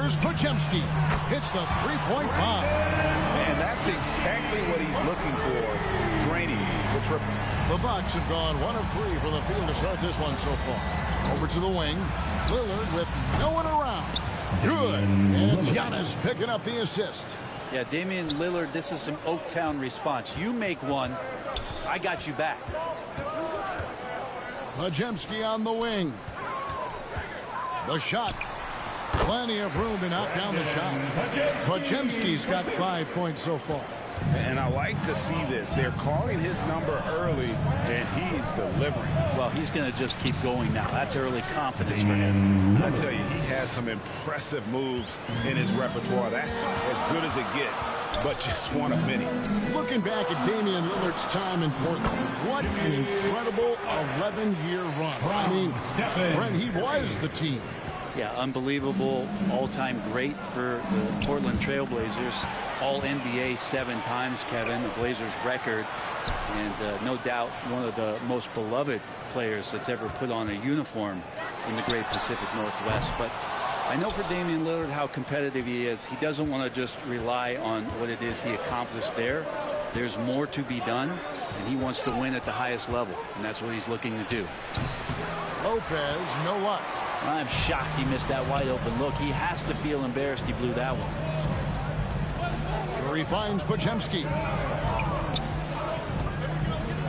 Here's Podziemski. Hits the three-point bomb. And that's exactly what he's looking for. Draining the triple. The Bucks have gone 1 of 3 from the field to start this one so far. Over to the wing. Lillard with no one around. Good. And it's Giannis picking up the assist. Yeah, Damian Lillard, this is some Oaktown response. You make one, I got you back. Podziemski on the wing. The shot. Plenty of room to knock down the shot. Podziemski's got 5 points so far. And I like to see this. They're calling his number early, and he's delivering. Well, he's going to just keep going now. That's early confidence for him. I tell you, he has some impressive moves in his repertoire. That's as good as it gets, but just one of many. Looking back at Damian Lillard's time in Portland, what an incredible 11-year run. I mean, when he was the team. Yeah, unbelievable all-time great for the Portland Trailblazers. All-NBA 7 times, Kevin, the Blazers record. And no doubt one of the most beloved players that's ever put on a uniform in the great Pacific Northwest. But I know for Damian Lillard how competitive he is. He doesn't want to just rely on what it is he accomplished there. There's more to be done, and he wants to win at the highest level, and that's what he's looking to do. Lopez, no luck. I'm shocked he missed that wide open look. He has to feel embarrassed he blew that one. Curry finds Podziemski.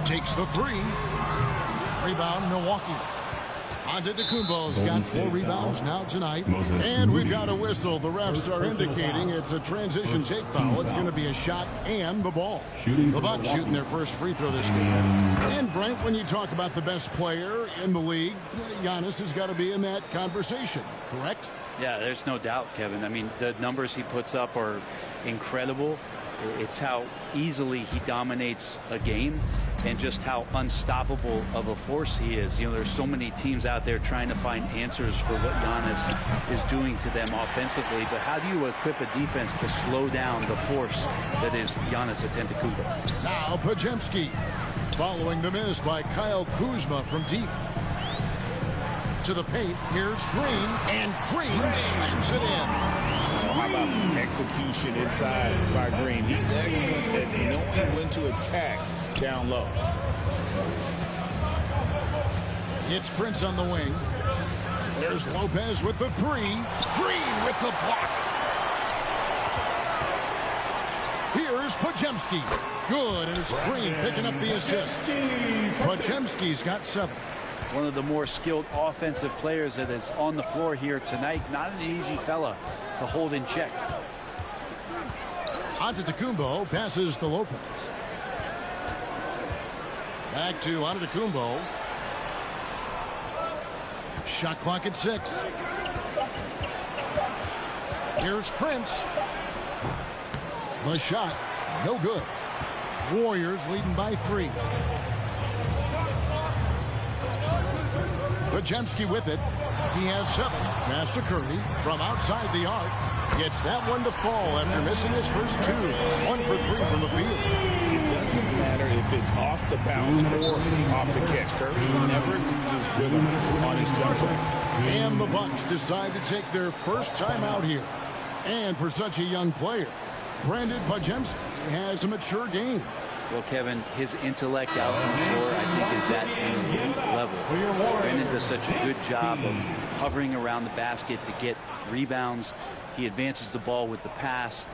Takes the three. Rebound, Milwaukee. Antetokounmpo's got 4 rebounds now tonight. And we've got a whistle. The refs are indicating it's a transition take foul. It's going to be a shot and the ball. The Bucks shooting their first free throw this game. And Brent, when you talk about the best player in the league, Giannis has got to be in that conversation, correct? Yeah, there's no doubt, Kevin. I mean, the numbers he puts up are incredible. It's how easily he dominates a game and just how unstoppable of a force he is. You know, there's so many teams out there trying to find answers for what Giannis is doing to them offensively. But how do you equip a defense to slow down the force that is Giannis Antetokounmpo? Now Podziemski following the miss by Kyle Kuzma from deep. To the paint, here's Green, and Green slams it in. How about the execution inside by Green? He's excellent at knowing when to attack down low. It's Prince on the wing. There's Lopez with the three. Green with the block. Here's Podziemski. Good, and it's Green picking up the assist. Podziemski's got 7. One of the more skilled offensive players that is on the floor here tonight. Not an easy fella to hold in check. Antetokounmpo passes to Lopez. Back to Antetokounmpo. Shot clock at 6. Here's Prince. The shot, no good. Warriors leading by 3. Podziemski with it. He has 7. Pass to Curry from outside the arc. Gets that one to fall after missing his first 2. 1 for 3 from the field. It doesn't matter if it's off the bounce or off the catch. Curry never loses rhythm on his jump shot. And the Bucks decide to take their first time out here. And for such a young player, Brandon Podziemski has a mature game. Well, Kevin, his intellect out on the floor, I think, is at an elite level. Brandon does such a good job of hovering around the basket to get rebounds. He advances the ball with the pass.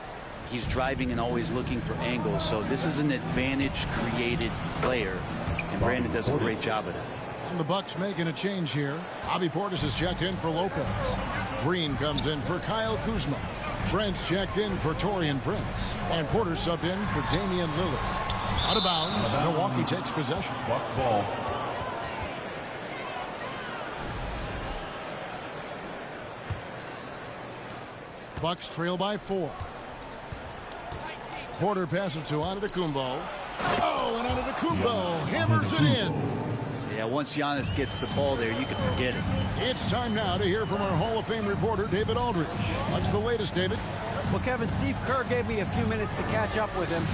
He's driving and always looking for angles. So this is an advantage-created player, and Brandon does a great job of it. And the Bucks making a change here. Bobby Portis is checked in for Lopez. Green comes in for Kyle Kuzma. Brent's checked in for Taurean Prince. And Porter subbed in for Damian Lillard. Out of bounds, Milwaukee takes possession. Buck ball. Bucks trail by 4. Porter passes to Antetokounmpo. Oh, and Antetokounmpo hammers it in. Yeah, once Giannis gets the ball there, you can forget it. It's time now to hear from our Hall of Fame reporter, David Aldridge. What's the latest, David? Well, Kevin, Steve Kerr gave me a few minutes to catch up with him.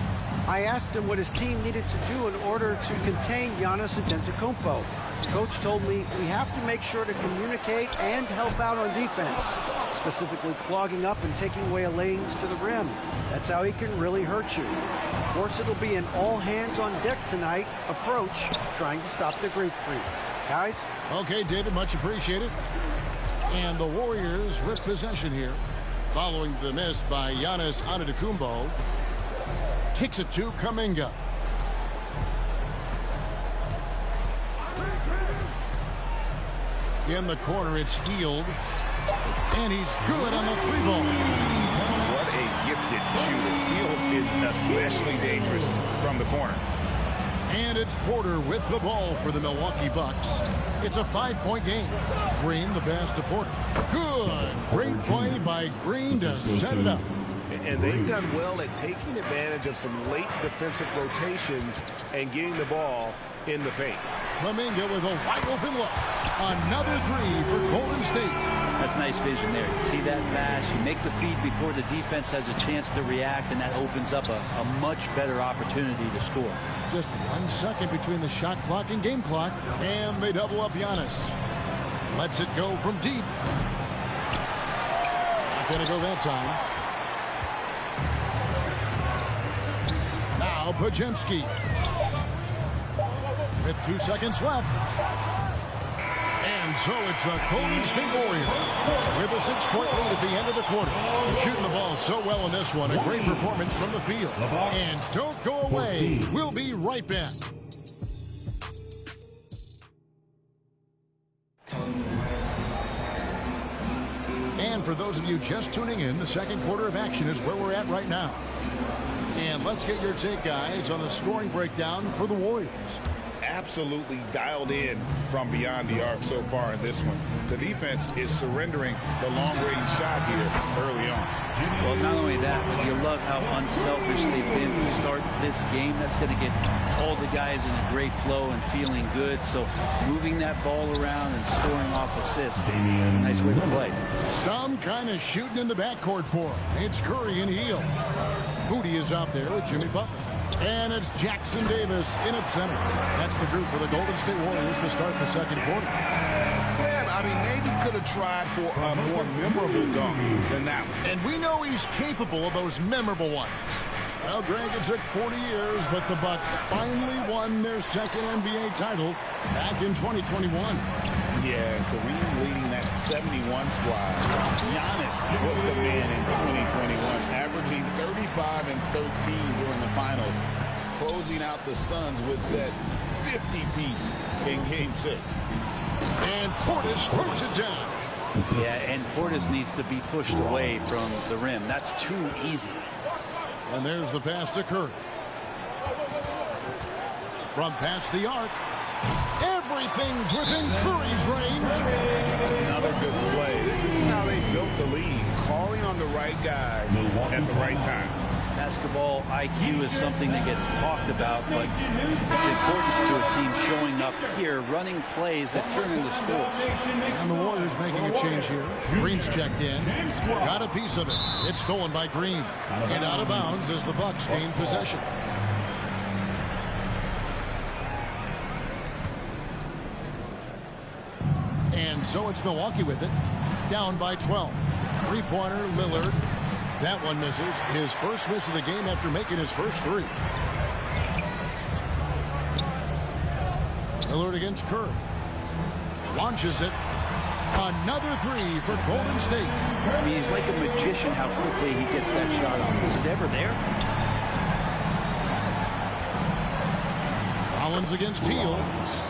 I asked him what his team needed to do in order to contain Giannis Antetokounmpo. Coach told me we have to make sure to communicate and help out on defense, specifically clogging up and taking away lanes to the rim. That's how he can really hurt you. Of course, it'll be an all-hands-on-deck tonight approach, trying to stop the Greek Freak. Guys? Okay, David, much appreciated. And the Warriors with possession here, following the miss by Giannis Antetokounmpo. Kicks it to Kuminga. In the corner, it's Healed. And he's good on the three ball. What a gifted shooter. Healed is especially dangerous from the corner. And it's Porter with the ball for the Milwaukee Bucks. It's a 5-point game. Green, the pass to Porter. Good. Great play by Green to set it up. And they've done well at taking advantage of some late defensive rotations and getting the ball in the paint. Kuminga with a wide open look. Another three for Golden State. That's nice vision there. You see that pass, you make the feed before the defense has a chance to react, and that opens up a much better opportunity to score. Just 1 second between the shot clock and game clock, and they double up Giannis. Lets it go from deep. Not gonna go that time. Now Podziemski. With 2 seconds left. And so it's the Golden State Warriors with a 6-point lead at the end of the quarter. Shooting the ball so well in this one. A great performance from the field. And don't go away. We'll be right back. And for those of you just tuning in, the second quarter of action is where we're at right now. And let's get your take, guys, on the scoring breakdown for the Warriors. Absolutely dialed in from beyond the arc so far in this one. The defense is surrendering the long-range shot here early on. Well, not only that, but you love how unselfish they've been to start this game. That's going to get all the guys in a great flow and feeling good. So moving that ball around and scoring off assists is a nice way to play. Some kind of shooting in the backcourt for him. It's Curry and Hield. Moody is out there with Jimmy Butler. And it's Jackson Davis in at center. That's the group for the Golden State Warriors to start the second quarter. Yeah, I mean, maybe could have tried for a more memorable dunk than that one. And we know he's capable of those memorable ones. Well, Greg, it took 40 years, but the Bucks finally won their second NBA title back in 2021. Yeah, Kareem leading that 71 squad. Giannis was the man in 2021, averaging 35 and 13 during the finals, closing out the Suns with that 50-piece in Game 6. And Portis throws it down. Yeah, and Portis needs to be pushed away from the rim. That's too easy. And there's the pass to Curry. From past the arc. Everything's within Curry's range. Another good play. This is how they built the lead, calling on the right guys at the right time. Basketball IQ is something that gets talked about, but its importance to a team showing up here, running plays that turn into scores. And the Warriors making a change here. Green's checked in. Got a piece of it. It's stolen by Green. And out of bounds as the Bucks gain possession. And so it's Milwaukee with it. Down by 12. Three-pointer, Lillard. That one misses. His first miss of the game after making his first three. Lillard against Curry. Launches it. Another three for Golden State. I mean, he's like a magician how quickly he gets that shot off. Was it ever there? Rollins against Hield.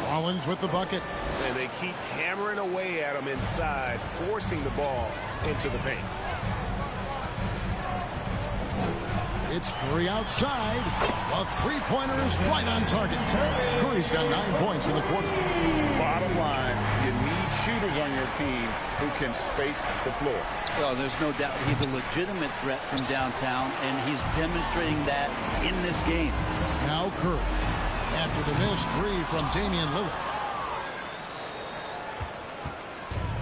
Rollins with the bucket. And they keep hammering away at him inside, forcing the ball into the paint. It's Curry outside. A three-pointer is right on target. Curry's got 9 points in the quarter. Bottom line, you need shooters on your team who can space the floor. Well, there's no doubt he's a legitimate threat from downtown, and he's demonstrating that in this game. Now Curry. After the missed three from Damian Lillard.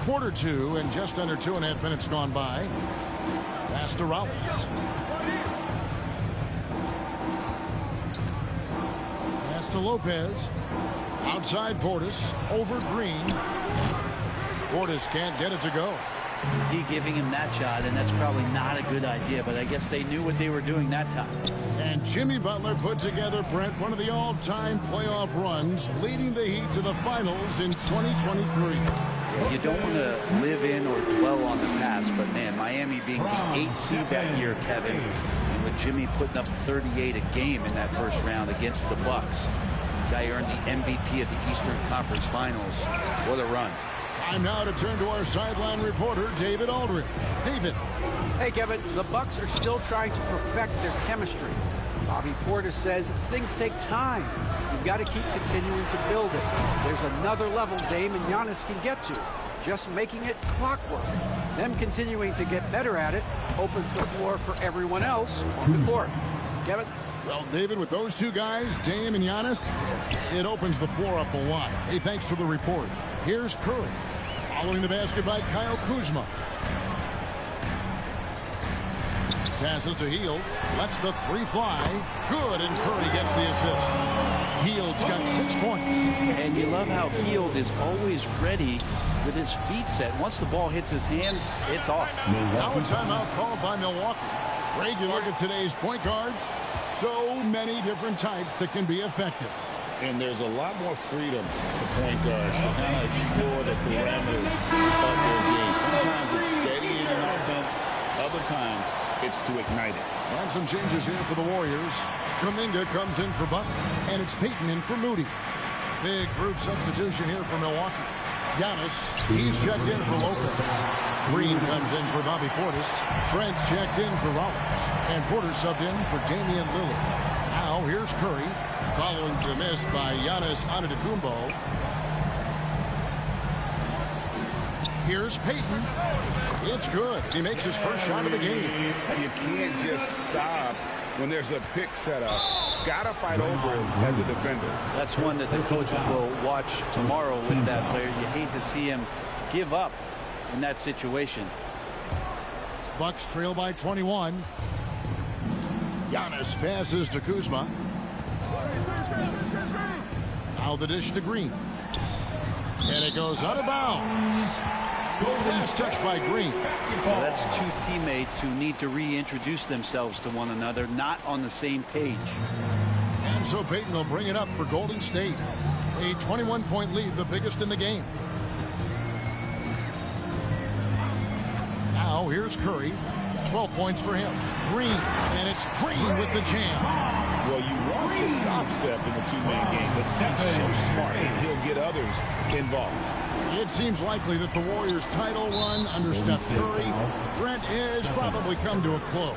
Quarter two, and just under 2.5 minutes gone by. Pass to Rollins. Pass to Lopez. Outside Portis, over Green. Portis can't get it to go. D giving him that shot, and that's probably not a good idea, but I guess they knew what they were doing that time. And Jimmy Butler put together, Brent, one of the all-time playoff runs, leading the Heat to the finals in 2023. You don't want to live in or dwell on the past, but man, Miami being the 8th seed that year, Kevin, and with Jimmy putting up 38 a game in that first round against the Bucks. Guy earned the MVP of the Eastern Conference Finals. What a run. Time now to turn to our sideline reporter, David Aldridge. David. Hey, Kevin, the Bucks are still trying to perfect their chemistry. Bobby Portis says things take time. You've got to keep continuing to build it. There's another level Dame and Giannis can get to. Just making it clockwork. Them continuing to get better at it opens the floor for everyone else on the court. Kevin? Well, David, with those two guys, Dame and Giannis, it opens the floor up a lot. Hey, thanks for the report. Here's Curry. Following the basket by Kyle Kuzma. Passes to Hield. Lets the three fly. Good, and Curry gets the assist. Hield's got 6 points. And you love how Hield is always ready with his feet set. Once the ball hits his hands, it's off. Now a timeout called by Milwaukee. Greg, you look at today's point guards. So many different types that can be effective. And there's a lot more freedom for point guards to kind of explore the parameters of their game. Sometimes it's steadying an offense. Other times it's to ignite it. And some changes here for the Warriors. Kuminga comes in for Butler, and it's Payton in for Moody. Big group substitution here for Milwaukee. Giannis, he's checked in for Lopez. Green comes in for Bobby Portis. Trent's checked in for Rollins. And Porter subbed in for Damian Lillard. Now here's Curry, following the miss by Giannis Antetokounmpo. Here's Payton. It's good. He makes his first shot of the game. You can't just stop when there's a pick set up. Gotta fight over it as a defender. That's one that the coaches will watch tomorrow with that player. You hate to see him give up in that situation. Bucks trail by 21. Giannis passes to Kuzma. Now the dish to Green. And it goes out of bounds. Last touch by Green. Well, that's two teammates who need to reintroduce themselves to one another, not on the same page. And so Payton will bring it up for Golden State. A 21-point lead, the biggest in the game. Now here's Curry. 12 points for him. Green, and it's Green with the jam. Well, you want to stop Steph in the two-man game, but he's so smart and he'll get others involved. It seems likely that the Warriors' title run under Steph Curry, Brent, has probably come to a close.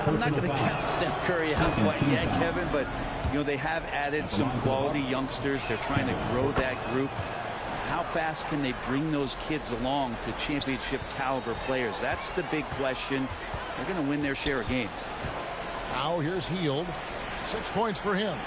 I'm not going to count Steph Curry out quite yet, Kevin, but you know they have added some quality youngsters. They're trying to grow that group. How fast can they bring those kids along to championship caliber players? That's the big question. They're going to win their share of games. Now here's Hield. 6 points for him.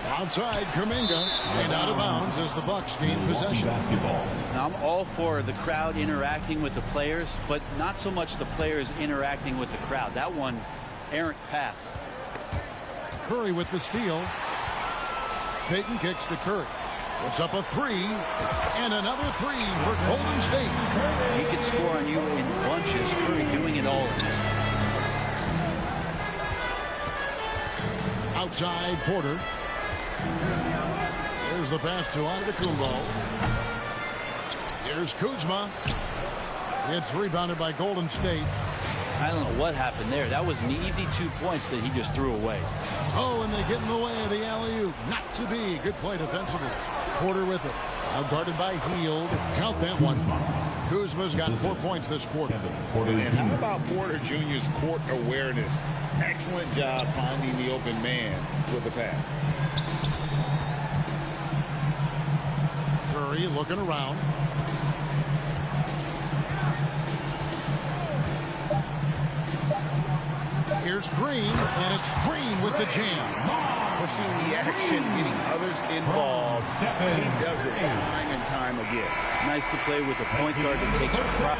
Outside Kuminga, and out of bounds as the Bucks gain possession. Now I'm all for the crowd interacting with the players, but not so much the players interacting with the crowd. That one, errant pass. Curry with the steal. Payton kicks to Curry. Puts up a three, and another three for Golden State. He can score on you in bunches. Curry doing it all in this one. Outside Porter. Here's the pass to Antetokounmpo. Here's Kuzma. It's rebounded by Golden State. I don't know what happened there. That was an easy 2 points that he just threw away. Oh, and they get in the way of the alley-oop. Not to be. Good play defensively. Porter with it. Now guarded by Hield. Count that one. Kuzma's got 4 points this quarter. And how about Porter Jr.'s court awareness? Excellent job finding the open man with the pass. Curry looking around. Here's Green, and it's Green with the jam. pushing the action, getting others involved. He does it time and time again. Nice to play with a point guard that takes pride.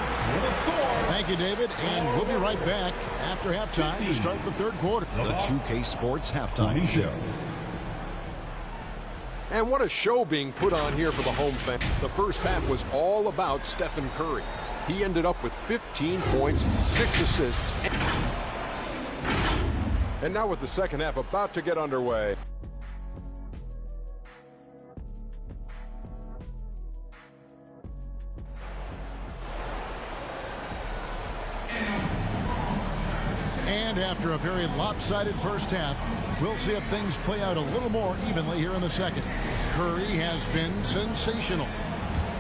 Thank you, David. And we'll be right back after halftime to start the third quarter. The 2K Sports Halftime Show. And what a show being put on here for the home fans. The first half was all about Stephen Curry. He ended up with 15 points, 6 assists. And now with the second half about to get underway. And after a very lopsided first half, we'll see if things play out a little more evenly here in the second. Curry has been sensational.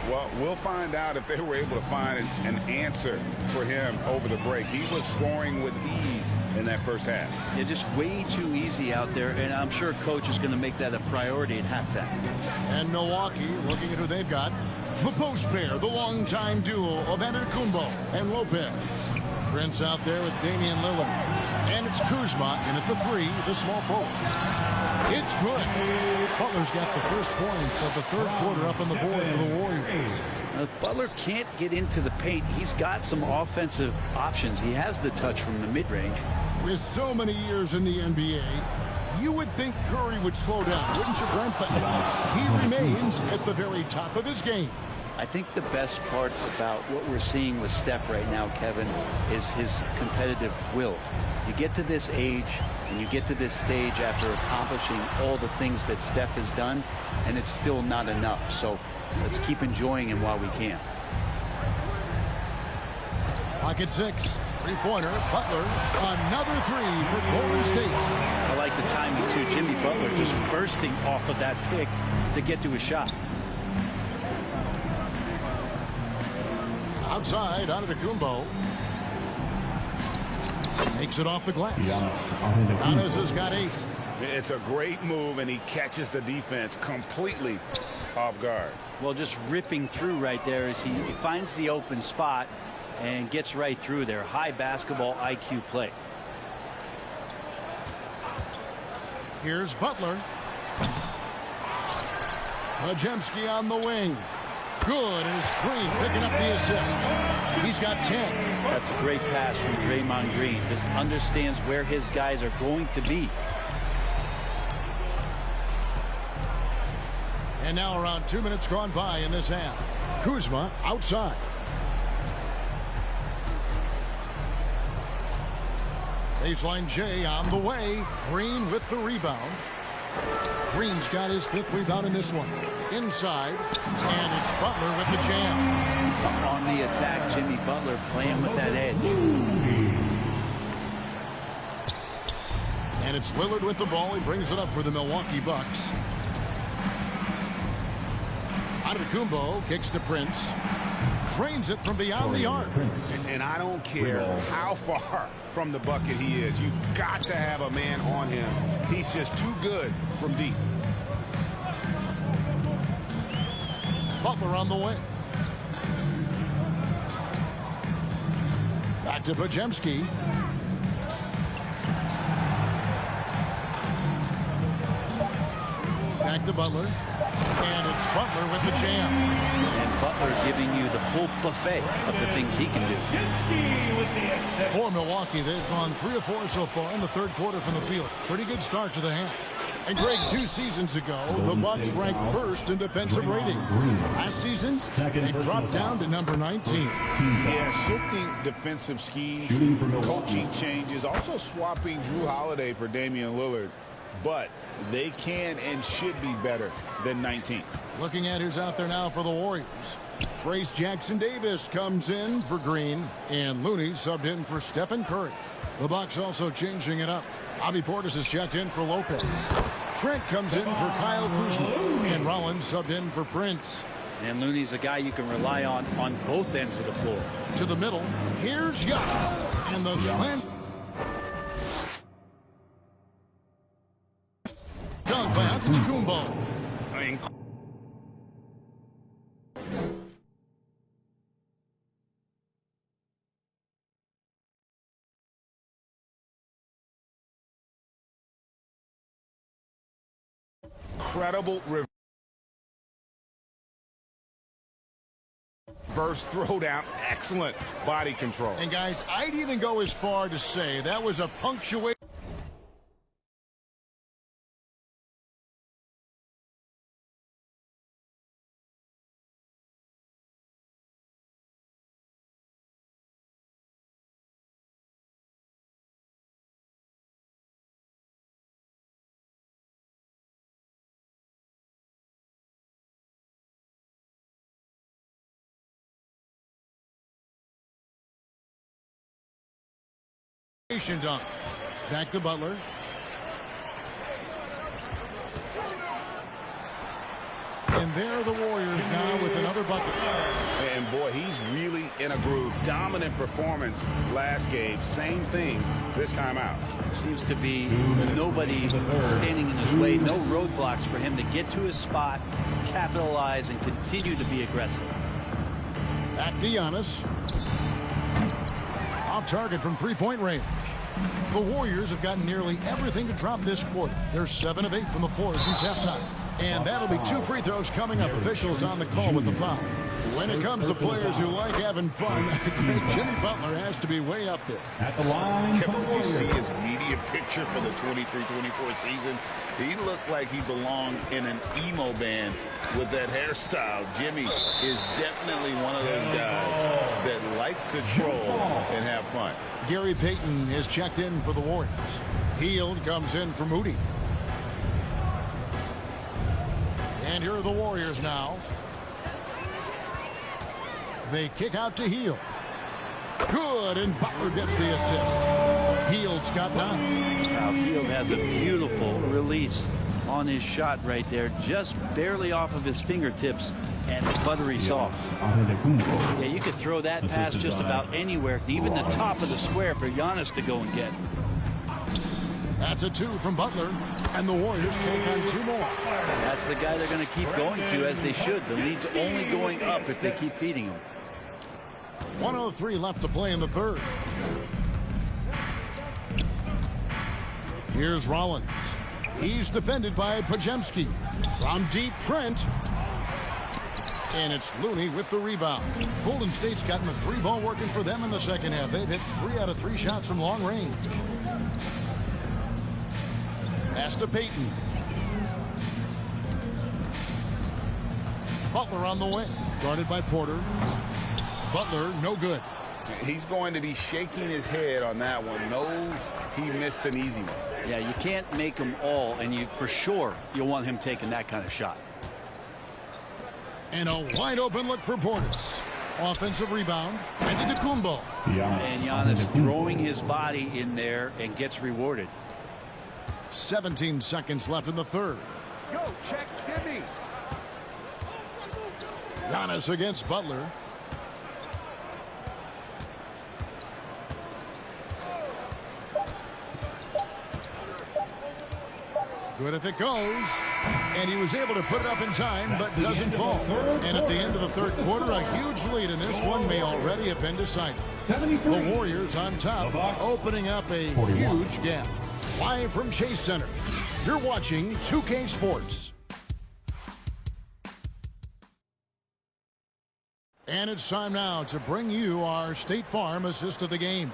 Well, we'll find out if they were able to find an answer for him over the break. He was scoring with ease in that first half. Yeah, just way too easy out there, and I'm sure coach is going to make that a priority at halftime. And Milwaukee, looking at who they've got, the post pair, the longtime duo of Antetokounmpo and Lopez. Prince out there with Damian Lillard. And it's Kuzma, and at the 3, the small forward. It's good. Butler's got the first points of the third quarter up on the board for the Warriors. Now, if Butler can't get into the paint, he's got some offensive options. He has the touch from the mid-range. With so many years in the NBA, you would think Curry would slow down, wouldn't you, Brent? But he remains at the very top of his game. I think the best part about what we're seeing with Steph right now, Kevin, is his competitive will. You get to this age and you get to this stage after accomplishing all the things that Steph has done, and it's still not enough. So let's keep enjoying him while we can. Pocket 6, three-pointer, Butler, another 3 for Golden State. I like the timing, too. Jimmy Butler just bursting off of that pick to get to a shot. Outside, Antetokounmpo. Makes it off the glass. Giannis has got 8. It's a great move, and he catches the defense completely off guard. Well, just ripping through right there as he finds the open spot and gets right through there. High basketball IQ play. Here's Butler. Majemski on the wing. Good, and it's Green picking up the assist. He's got 10. That's a great pass from Draymond Green. Just understands where his guys are going to be. And now around 2 minutes gone by in this half. Kuzma outside. Baseline J on the way. Green with the rebound. Green's got his 5th rebound in this one. Inside, and it's Butler with the jam. On the attack, Jimmy Butler playing with that edge. And it's Lillard with the ball. He brings it up for the Milwaukee Bucks. Antetokounmpo kicks to Prince. Drains it from beyond the arc. And I don't care how far from the bucket he is. You've got to have a man on him. He's just too good from deep. Butler on the wing. Back to Majemski. Back to Butler. And it's Butler with the jam. And Butler giving you the full buffet of the things he can do. For Milwaukee, they've gone 3 of 4 so far in the third quarter from the field. Pretty good start to the half. And Greg, 2 seasons ago, the Bucks ranked 1st in defensive rating. Last season, they dropped down to number 19. Yeah, shifting defensive schemes, coaching changes, also swapping Drew Holiday for Damian Lillard. But they can and should be better than 19. Looking at who's out there now for the Warriors. Trace Jackson-Davis comes in for Green, and Looney subbed in for Stephen Curry. The Bucks also changing it up. Bobby Portis is checked in for Lopez. Trent comes in for Kyle Kuzma, and Rollins subbed in for Prince. And Looney's a guy you can rely on both ends of the floor. To the middle, here's Giannis, and the slam dunk by Antetokounmpo. incredible reverse throwdown. Excellent body control. And guys, I'd even go as far to say that was a punctuation. Dunk. Back to Butler. And there are the Warriors now with another bucket. And boy, he's really in a groove. Dominant performance last game. Same thing this time out. Seems to be nobody standing in his way. No roadblocks for him to get to his spot, capitalize, and continue to be aggressive. Back to Giannis. Off target from three-point range. The Warriors have gotten nearly everything to drop this quarter. They're 7 of 8 from the floor since halftime. And that'll be 2 free throws coming up. Officials on the call with the foul. When it comes to players who like having fun, Jimmy Butler has to be way up there. At the line, Can you see his media picture for the 23-24 season? He looked like he belonged in an emo band with that hairstyle. Jimmy is definitely one of those guys that likes to troll and have fun. Gary Payton is checked in for the Warriors. Hield comes in for Moody. And here are the Warriors now. They kick out to Hield. Good, and Butler gets the assist. Hield's got 9. Now Hield has a beautiful release on his shot right there, just barely off of his fingertips and buttery soft. Yeah, you could throw that pass just about anywhere, even the top of the square for Giannis to go and get. That's a 2 from Butler, and the Warriors take on 2 more. That's the guy they're going to keep going to, as they should. The lead's only going up if they keep feeding him. 1:03 left to play in the third. Here's Rollins. He's defended by Pajemski. From deep, Trent. And it's Looney with the rebound. Golden State's gotten the 3-ball working for them in the second half. They've hit 3 out of 3 shots from long range. Pass to Payton. Butler on the wing. Guarded by Porter. Butler, no good. He's going to be shaking his head on that one. Knows he missed an easy one. Yeah, you can't make them all, and you for sure you'll want him taking that kind of shot. And a wide open look for Portis. Offensive rebound. Antetokounmpo. And Giannis throwing his body in there and gets rewarded. 17 seconds left in the third. Yo, check Jimmy. Giannis against Butler. Good if it goes. And he was able to put it up in time, but doesn't fall. And at the end of the third quarter, a huge lead in this one may already have been decided. The Warriors on top, opening up a huge gap. Live from Chase Center, you're watching 2K Sports. And it's time now to bring you our State Farm assist of the game.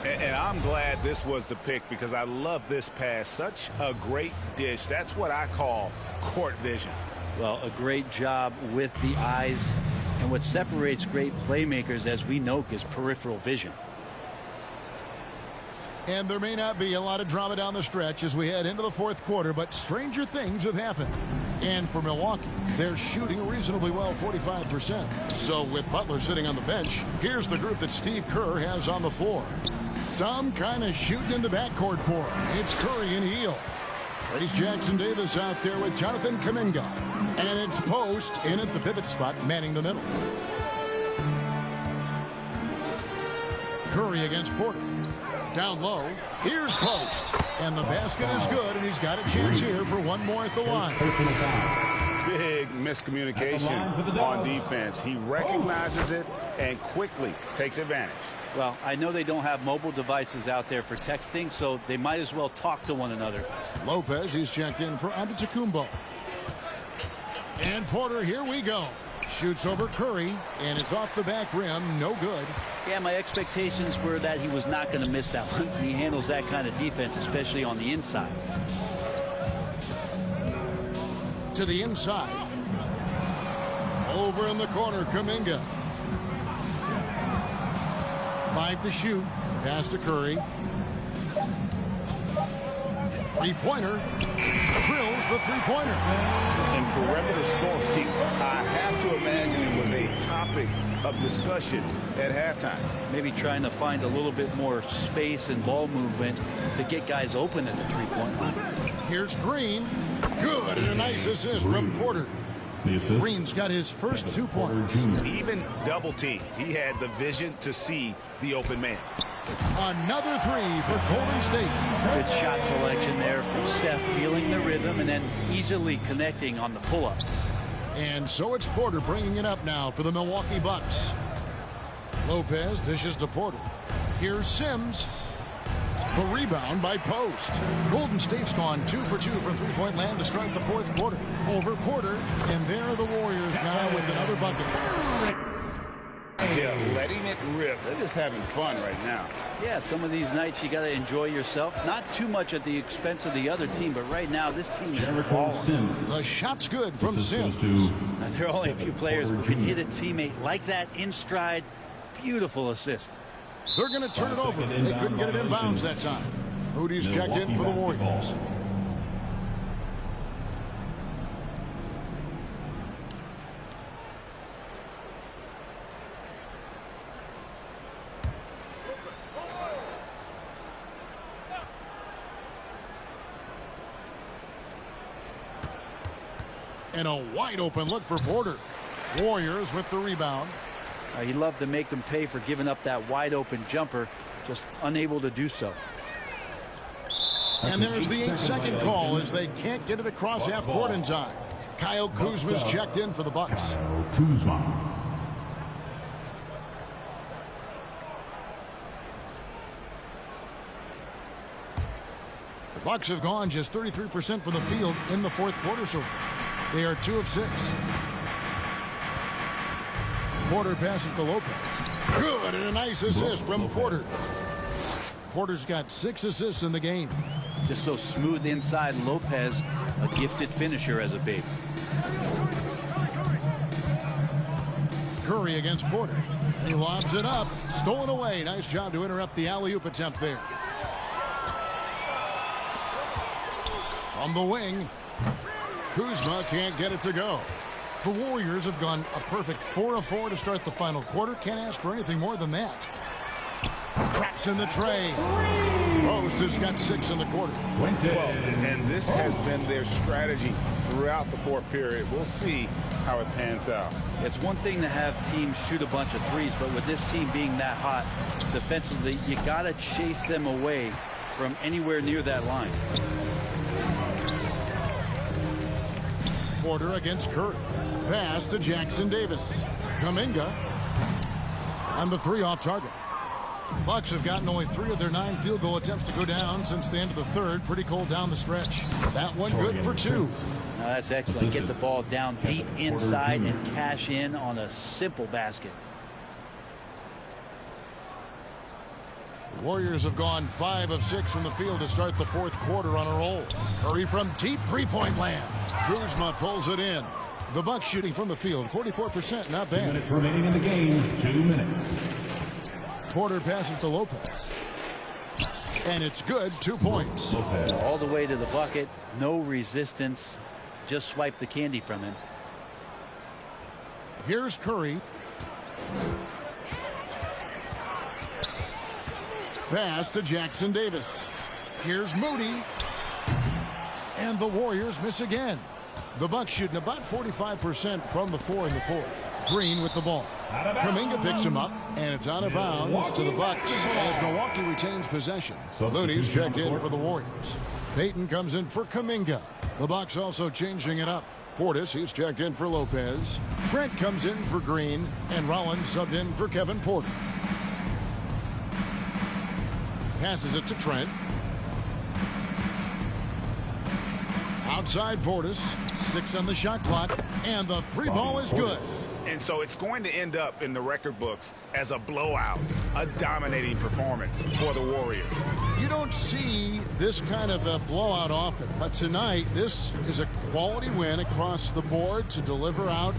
And I'm glad this was the pick because I love this pass. Such a great dish. That's what I call court vision. Well, a great job with the eyes. And what separates great playmakers, as we know, is peripheral vision. And there may not be a lot of drama down the stretch as we head into the fourth quarter, but stranger things have happened. And for Milwaukee, they're shooting reasonably well, 45%. So with Butler sitting on the bench, here's the group that Steve Kerr has on the floor. Some kind of shooting in the backcourt for him. It's Curry and Hield. Trace Jackson-Davis out there with Jonathan Kuminga. And it's Post in at the pivot spot, manning the middle. Curry against Porter. Down low, here's Post. And the basket is good, and he's got a chance here for one more at the line. Big miscommunication on defense. He recognizes it and quickly takes advantage. Well, I know they don't have mobile devices out there for texting, so they might as well talk to one another. Lopez, he's checked in for Antetokounmpo. And Porter, here we go. Shoots over Curry, and it's off the back rim. No good. Yeah, my expectations were that he was not going to miss that one. He handles that kind of defense, especially on the inside. To the inside. Over in the corner, Kuminga. 5 to shoot. Pass to Curry. Three-pointer. Drills the three-pointer. And perimeter scoring, I have to imagine it was a topic of discussion at halftime. Maybe trying to find a little bit more space and ball movement to get guys open at the three-point line. Here's Green. Good, and a nice assist from Porter. Green's got his first 2 points. Even double team, he had the vision to see the open man. Another three for Golden State. Good shot selection there from Steph, feeling the rhythm and then easily connecting on the pull-up. And so it's Porter bringing it up now for the Milwaukee Bucks. Lopez dishes to Porter. Here's Sims. The rebound by Post. Golden State's gone 2 for 2 from three-point land to start the fourth quarter. Over Porter, and there are the Warriors now with another bucket. Yeah, letting it rip. They're just having fun right now. Yeah, some of these nights you got to enjoy yourself. Not too much at the expense of the other team, but right now this team is balling. The shot's good from Sims. Now, there are only a few players who can hit a teammate like that in stride. Beautiful assist. They're going to turn it over. They couldn't get it in bounds that time. Moody's checked in for the Warriors. And a wide open look for Porter. Warriors with the rebound. He loved to make them pay for giving up that wide open jumper, just unable to do so. And there's the 8-second call as they can't get it across half court in time. Kyle Kuzma's checked in for the Bucks. The Bucks have gone just 33% from the field in the fourth quarter so far. They are 2 of 6. Porter passes to Lopez. Good, and a nice assist from Porter. Porter's got 6 assists in the game. Just so smooth inside. Lopez, a gifted finisher as a big. Curry against Porter. He lobs it up. Stolen away. Nice job to interrupt the alley-oop attempt there. From the wing, Kuzma can't get it to go. The Warriors have gone a perfect 4 of 4 to start the final quarter. Can't ask for anything more than that. Traps in the tray. Post has got 6 in the quarter. Well, and this has been their strategy throughout the fourth period. We'll see how it pans out. It's one thing to have teams shoot a bunch of threes, but with this team being that hot defensively, you got to chase them away from anywhere near that line. Porter against Curry. Pass to Jackson Davis. Kuminga on the 3 off target. Bucks have gotten only 3 of their 9 field goal attempts to go down since the end of the third. Pretty cold down the stretch. That one good for 2. Now that's excellent. Get the ball down deep inside and cash in on a simple basket. The Warriors have gone 5 of 6 from the field to start the fourth quarter on a roll. Curry from deep three-point land. Kuzma pulls it in. The Bucks shooting from the field, 44%, not bad. 2 minutes remaining in the game. 2 minutes. Porter passes to Lopez. And it's good, 2 points. All the way to the bucket, no resistance. Just swipe the candy from him. Here's Curry. Pass to Jackson Davis. Here's Moody. And the Warriors miss again. The Bucks shooting about 45% from the 4 in the fourth. Green with the ball. Kuminga picks him up, and it's out of bounds to the Bucks as Milwaukee retains possession. Looney's checked in for the Warriors. Payton comes in for Kuminga. The Bucks also changing it up. Portis, he's checked in for Lopez. Trent comes in for Green, and Rollins subbed in for Kevin Porter. Passes it to Trent. Outside Portis, 6 on the shot clock, and the 3 ball is good. And so it's going to end up in the record books as a blowout, a dominating performance for the Warriors. You don't see this kind of a blowout often, but tonight this is a quality win across the board to deliver out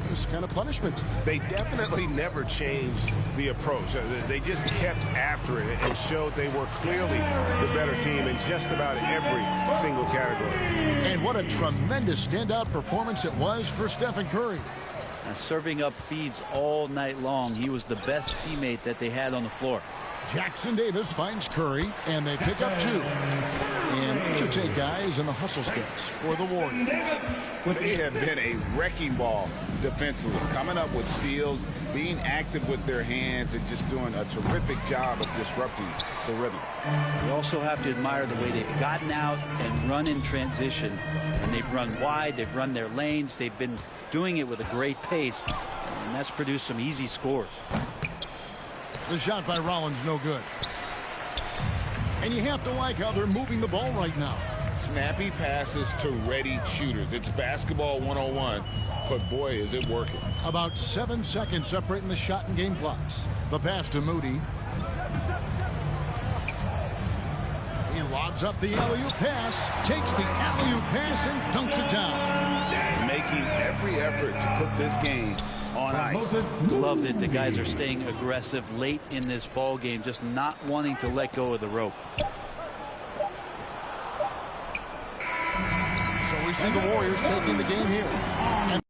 this kind of punishment. They definitely never changed the approach. They just kept after it and showed they were clearly the better team in just about every single category. And what a tremendous standout performance it was for Stephen Curry. Serving up feeds all night long. He was the best teammate that they had on the floor. Jackson Davis finds Curry, and they pick up 2. And it should take guys in the hustle skates for the Warriors. They have been a wrecking ball defensively, coming up with steals, being active with their hands, and just doing a terrific job of disrupting the rhythm. You also have to admire the way they've gotten out and run in transition. And they've run wide, they've run their lanes, they've been doing it with a great pace, and that's produced some easy scores. The shot by Rollins, no good. And you have to like how they're moving the ball right now. Snappy passes to ready shooters. It's basketball 101, but boy, is it working. About 7 seconds separating the shot and game clocks. The pass to Moody. He lobs up the alley-oop pass, takes the alley-oop pass and dunks it down. Making every effort to put this game on ice. Love that the guys are staying aggressive late in this ball game, just not wanting to let go of the rope. So we see the Warriors taking the game here.